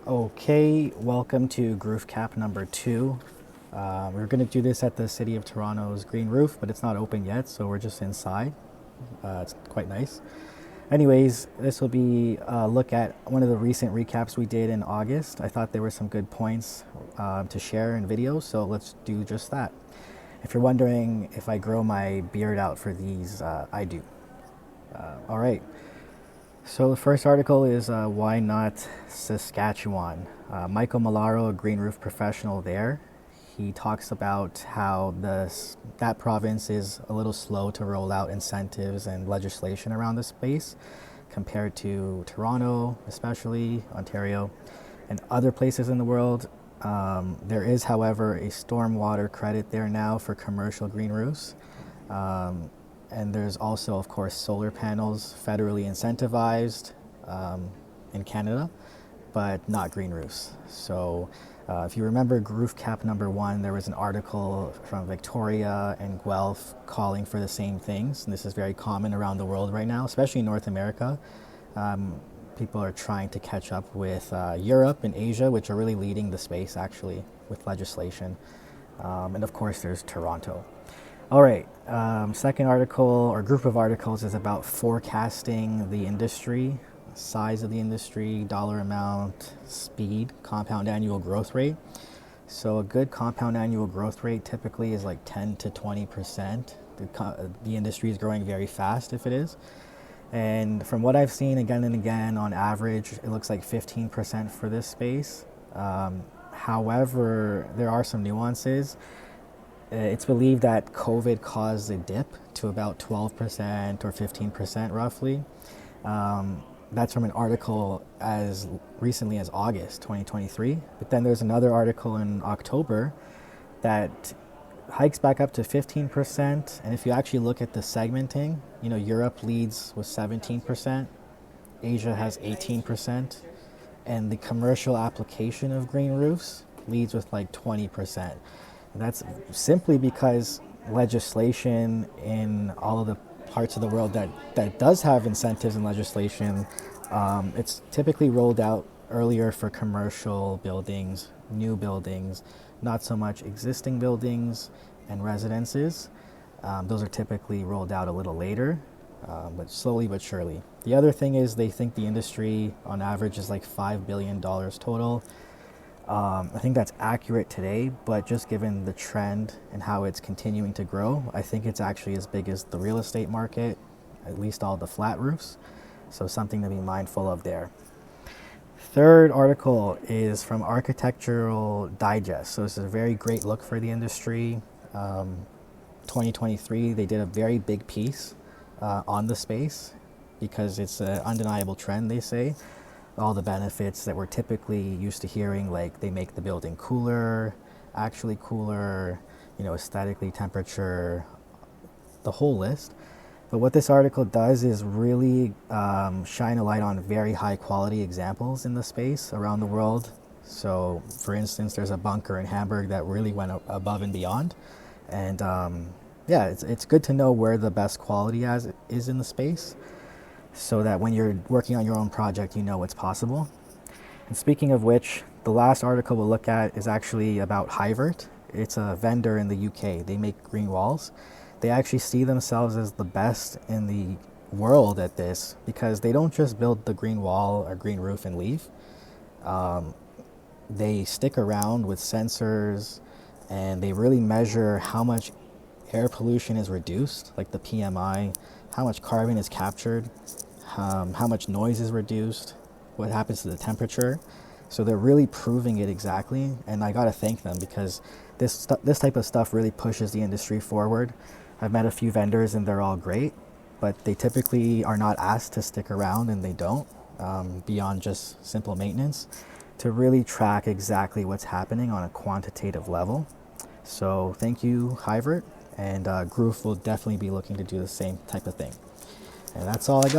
Okay, welcome to GroofCap number 2. We're going to do this at the City of Toronto's Green Roof, but it's not open yet, so we're just inside. It's quite nice. Anyways, this will be a look at one of the recent recaps we did in August. I thought there were some good points to share in videos, so let's do just that. If you're wondering if I grow my beard out for these, I do. All right. So the first article is why not Saskatchewan? Michael Malaro, a green roof professional there, he talks about how that province is a little slow to roll out incentives and legislation around the space compared to Toronto, especially Ontario, and other places in the world. There is, however, a stormwater credit there now for commercial green roofs. And there's also, of course, solar panels federally incentivized in Canada, but not green roofs. So if you remember GroofCap number 1, there was an article from Victoria and Guelph calling for the same things. And this is very common around the world right now, especially in North America. People are trying to catch up with Europe and Asia, which are really leading the space, actually, with legislation. And of course, there's Toronto. All right, second article or group of articles is about forecasting the industry, size of the industry, dollar amount, speed, compound annual growth rate. So a good compound annual growth rate typically is like 10 to 20%. The industry is growing very fast if it is. And from what I've seen again and again, on average, it looks like 15% for this space. However, there are some nuances. It's believed that COVID caused a dip to about 12% or 15% roughly. That's from an article as recently as August 2023. But then there's another article in October that hikes back up to 15%. And if you actually look at the segmenting, Europe leads with 17%, Asia has 18%, and the commercial application of green roofs leads with like 20%. And that's simply because legislation in all of the parts of the world that does have incentives and legislation, it's typically rolled out earlier for commercial buildings, new buildings, not so much existing buildings and residences. Those are typically rolled out a little later, but slowly but surely. The other thing is they think the industry on average is like $5 billion total. I think that's accurate today, but just given the trend and how it's continuing to grow, I think it's actually as big as the real estate market, at least all the flat roofs. So something to be mindful of there. Third article is from Architectural Digest. So this is a very great look for the industry. 2023, they did a very big piece on the space because it's an undeniable trend, they say. All the benefits that we're typically used to hearing, like they make the building cooler, actually cooler, aesthetically, temperature, the whole list. But what this article does is really shine a light on very high quality examples in the space around the world. So for instance, there's a bunker in Hamburg that really went above and beyond. And it's good to know where the best quality is in the space, so that when you're working on your own project, you know what's possible. And speaking of which, the last article we'll look at is actually about Hyvert. It's a vendor in the UK. They make green walls. They actually see themselves as the best in the world at this because they don't just build the green wall or green roof and leave. They stick around with sensors and they really measure how much air pollution is reduced, like the PMI, how much carbon is captured, how much noise is reduced, what happens to the temperature. So they're really proving it exactly, and I gotta thank them because this type of stuff really pushes the industry forward. I've met a few vendors and they're all great, but they typically are not asked to stick around, and they don't, beyond just simple maintenance, to really track exactly what's happening on a quantitative level. So thank you, Hyvert. And Groof will definitely be looking to do the same type of thing. And that's all I got.